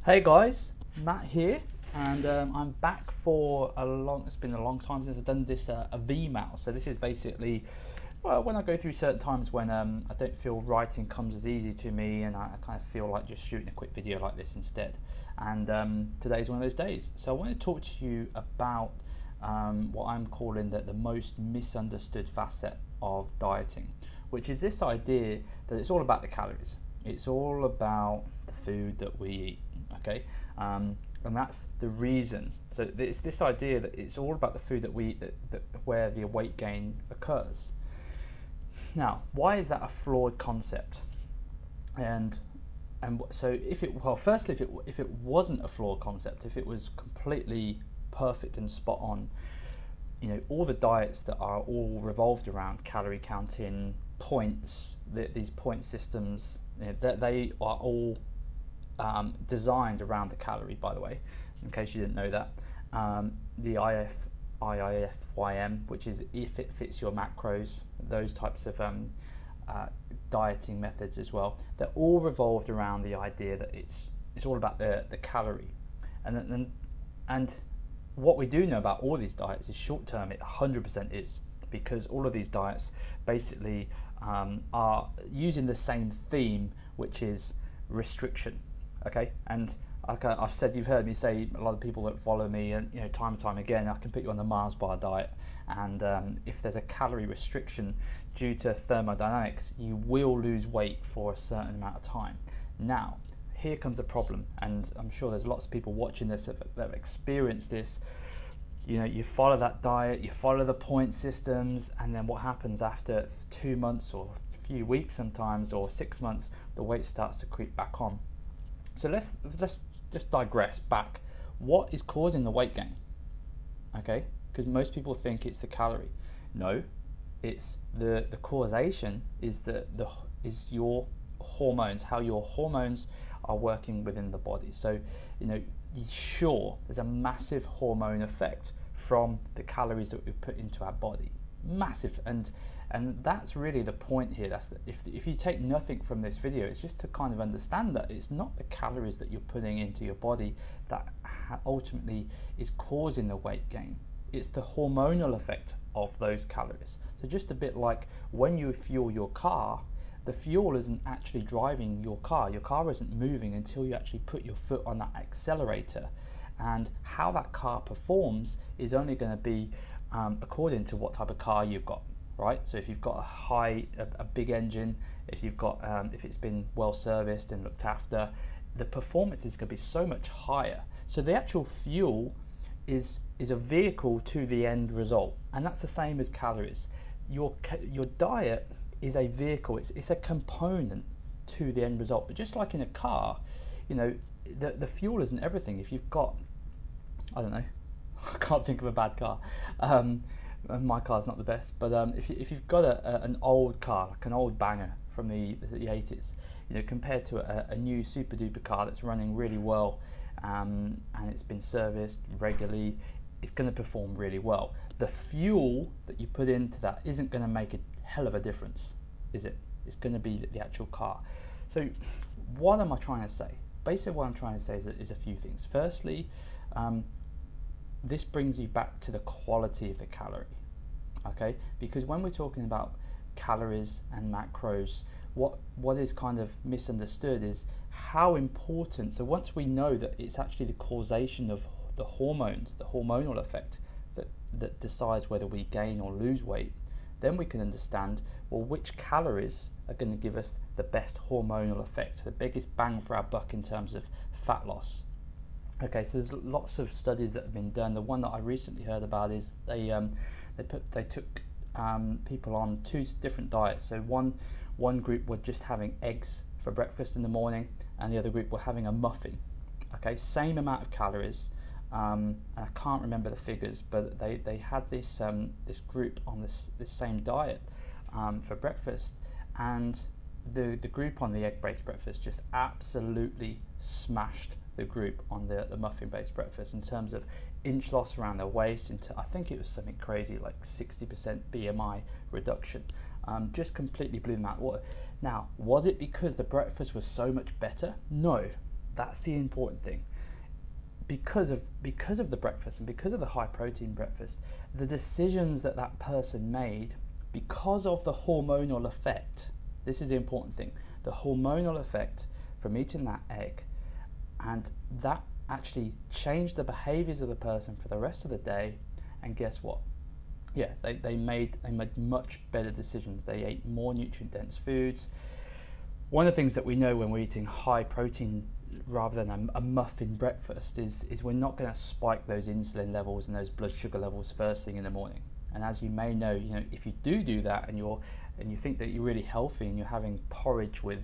Hey guys, Matt here, and I'm back for it's been a long time since I've done this a VMAL. So this is basically, well, when I go through certain times when I don't feel writing comes as easy to me, and I kind of feel like just shooting a quick video like this instead. And today's one of those days. So I want to talk to you about what I'm calling the most misunderstood facet of dieting, which is this idea that it's all about the calories. It's all about the food that we eat. Okay, and that's the reason. So it's this idea that it's all about the food that we eat that where the weight gain occurs. Now, why is that a flawed concept? And so firstly, if it wasn't a flawed concept, if it was completely perfect and spot on, you know, all the diets that are all revolved around calorie counting, points, these point systems, you know, that they are all designed around the calorie, by the way, in case you didn't know that. The IIFYM, which is if it fits your macros, those types of dieting methods as well, they're all revolved around the idea that it's all about the calorie. And what we do know about all these diets is short term it 100% is, because all of these diets basically are using the same theme, which is restriction. Okay, and I've said, you've heard me say, a lot of people that follow me, and you know, time and time again, I can put you on the Mars bar diet, and if there's a calorie restriction due to thermodynamics, you will lose weight for a certain amount of time. Now, here comes the problem, and I'm sure there's lots of people watching this that have experienced this. You know, you follow that diet, you follow the point systems, and then what happens after 2 months or a few weeks sometimes, or 6 months, the weight starts to creep back on. So let's just digress back. What is causing the weight gain? Okay, because most people think it's the calorie. No, it's the causation is is your hormones, how your hormones are working within the body. So, you know, sure, there's a massive hormone effect from the calories that we put into our body, massive, and that's really the point here. That's if you take nothing from this video, it's just to kind of understand that it's not the calories that you're putting into your body that ultimately is causing the weight gain. It's the hormonal effect of those calories. So just a bit like when you fuel your car, the fuel isn't actually driving your car. Your car isn't moving until you actually put your foot on that accelerator, and how that car performs is only going to be according to what type of car you've got. Right, so if you've got a big engine, if you've got if it's been well serviced and looked after, the performance is going to be so much higher. So the actual fuel is a vehicle to the end result, and that's the same as calories. Your diet is a vehicle; it's a component to the end result. But just like in a car, you know, the fuel isn't everything. If you've got, I don't know, I can't think of a bad car. My car's not the best, but if you've got an old car, like an old banger from the 80s, you know, compared to a new super duper car that's running really well, and it's been serviced regularly, it's going to perform really well. The fuel that you put into that isn't going to make a hell of a difference, is it? It's going to be the actual car. So what am I trying to say? Basically what I'm trying to say is a few things. Firstly, this brings you back to the quality of the calorie, okay? Because when we're talking about calories and macros, what is kind of misunderstood is how important. So once we know that it's actually the causation of the hormones, the hormonal effect that decides whether we gain or lose weight, then we can understand, well, which calories are going to give us the best hormonal effect, the biggest bang for our buck in terms of fat loss. Okay, so there's lots of studies that have been done. The one that I recently heard about is they took people on 2 different diets. So one group were just having eggs for breakfast in the morning, and the other group were having a muffin. Okay, same amount of calories. And I can't remember the figures, but they had this group on this same diet for breakfast, and the group on the egg-based breakfast just absolutely smashed the group on the muffin-based breakfast in terms of inch loss around their waist. I think it was something crazy like 60% BMI reduction. Just completely blew them out of the water. Now, was it because the breakfast was so much better? No, That's the important thing. Because of the breakfast and because of the high protein breakfast, the decisions that that person made, because of the hormonal effect, this is the important thing, the hormonal effect from eating that egg, and that actually changed the behaviors of the person for the rest of the day. And guess what? Yeah, they made much better decisions. They ate more nutrient dense foods. One of the things that we know when we're eating high protein rather than a muffin breakfast is we're not going to spike those insulin levels and those blood sugar levels first thing in the morning. And as you may know, if you do that and you think that you're really healthy and you're having porridge with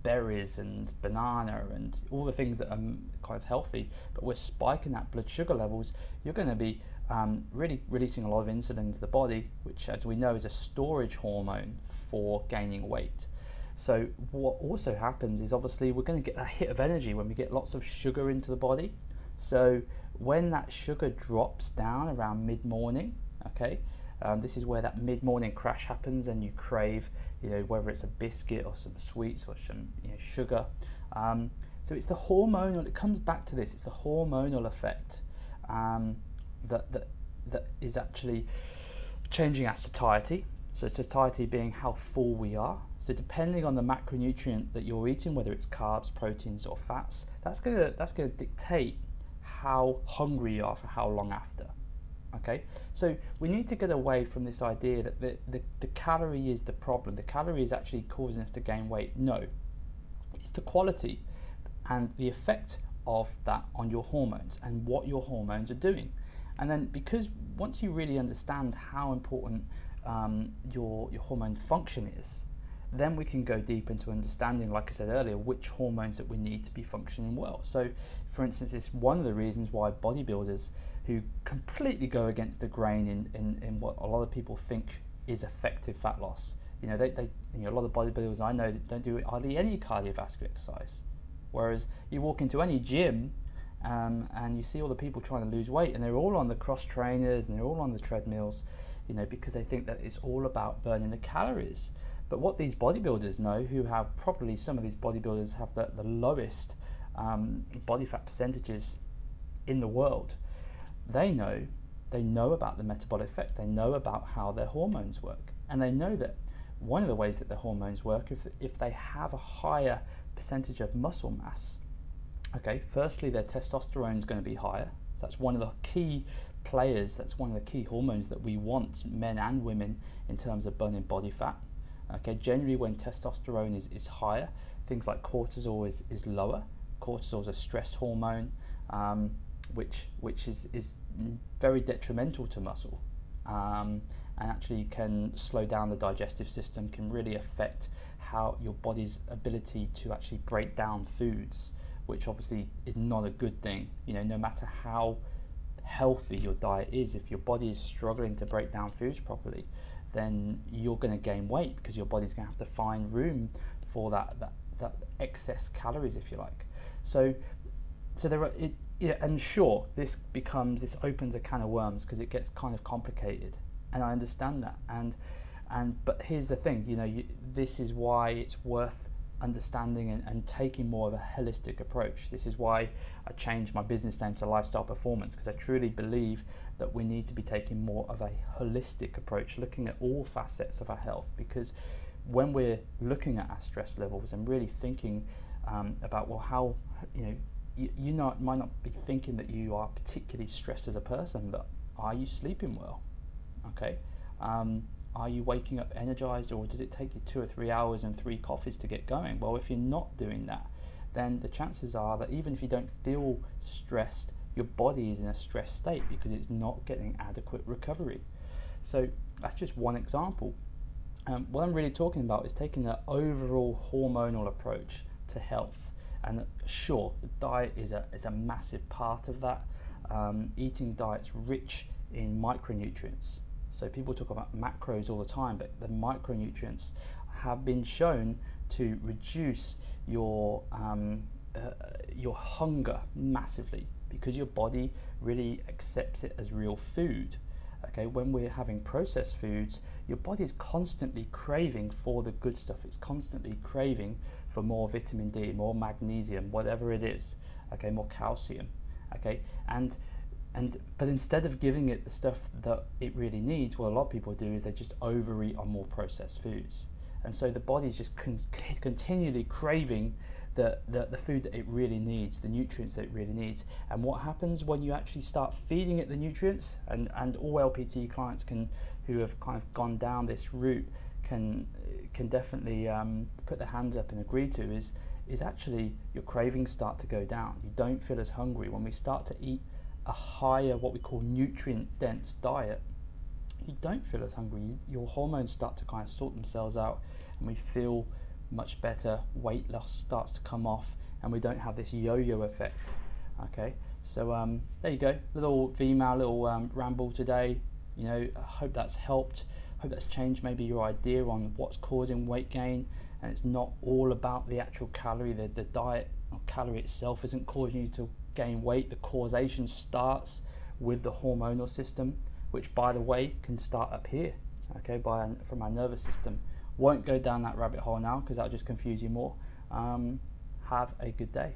berries and banana and all the things that are kind of healthy, but we're spiking that blood sugar levels, you're going to be really releasing a lot of insulin into the body, which, as we know, is a storage hormone for gaining weight. So what also happens is, obviously, we're going to get a hit of energy when we get lots of sugar into the body. So when that sugar drops down around mid-morning, okay, this is where that mid-morning crash happens, and you crave, whether it's a biscuit or some sweets or some sugar. So it's the hormonal. It comes back to this. It's the hormonal effect that is actually changing our satiety. So satiety being how full we are. So depending on the macronutrient that you're eating, whether it's carbs, proteins, or fats, that's gonna dictate how hungry you are for how long after. Okay, so we need to get away from this idea that the calorie is the problem. The calorie is actually causing us to gain weight. No, it's the quality and the effect of that on your hormones and what your hormones are doing. And then, because once you really understand how important your hormone function is, then we can go deep into understanding, like I said earlier, which hormones that we need to be functioning well. So, for instance, it's one of the reasons why bodybuilders who completely go against the grain in what a lot of people think is effective fat loss, a lot of bodybuilders I know that don't do hardly any cardiovascular exercise. Whereas you walk into any gym and you see all the people trying to lose weight, and they're all on the cross trainers and they're all on the treadmills, because they think that it's all about burning the calories. But what these bodybuilders know, who have probably, some of these bodybuilders have the lowest body fat percentages in the world, they know about the metabolic effect. They know about how their hormones work, and they know that one of the ways that their hormones work, if they have a higher percentage of muscle mass, okay, firstly their testosterone is going to be higher. That's one of the key players. That's one of the key hormones that we want, men and women, in terms of burning body fat. Okay, generally when testosterone is higher, things like cortisol is lower. Cortisol is a stress hormone, which is very detrimental to muscle, and actually can slow down the digestive system, can really affect how your body's ability to actually break down foods, which obviously is not a good thing. No matter how healthy your diet is, if your body is struggling to break down foods properly, then you're going to gain weight, because your body's going to have to find room for that excess calories, if you like. So there are, and sure, this opens a can of worms, because it gets kind of complicated, and I understand that. But here's the thing, this is why it's worth understanding and taking more of a holistic approach. This is why I changed my business name to Lifestyle Performance, because I truly believe that we need to be taking more of a holistic approach, looking at all facets of our health. Because when we're looking at our stress levels and really thinking about, well, how, might not be thinking that you are particularly stressed as a person, but are you sleeping well? Okay. Are you waking up energized, or does it take you 2 or 3 hours and 3 coffees to get going? Well, if you're not doing that, then the chances are that even if you don't feel stressed, your body is in a stressed state because it's not getting adequate recovery. So that's just one example. What I'm really talking about is taking an overall hormonal approach to health. And sure, the diet is a massive part of that. Eating diets rich in micronutrients. So people talk about macros all the time, but the micronutrients have been shown to reduce your hunger massively, because your body really accepts it as real food. Okay, when we're having processed foods, your body is constantly craving for the good stuff. It's constantly craving for more vitamin D, more magnesium, whatever it is, okay, more calcium, okay, but instead of giving it the stuff that it really needs, what a lot of people do is they just overeat on more processed foods, and so the body's just continually craving the food that it really needs, the nutrients that it really needs. And what happens when you actually start feeding it the nutrients, and all LPT clients who have kind of gone down this route can definitely put their hands up and agree to, is actually your cravings start to go down. You don't feel as hungry. When we start to eat a higher, what we call nutrient dense diet, you don't feel as hungry. Your hormones start to kind of sort themselves out, and we feel much better. Weight loss starts to come off, and we don't have this yo-yo effect. Okay, so there you go, little female, little ramble today. You know, I hope that's helped. Hope that's changed maybe your idea on what's causing weight gain, and it's not all about the actual calorie. The diet or calorie itself isn't causing you to gain weight. The causation starts with the hormonal system, which, by the way, can start up here, okay, from our nervous system. Won't go down that rabbit hole now because that'll just confuse you more. Have a good day.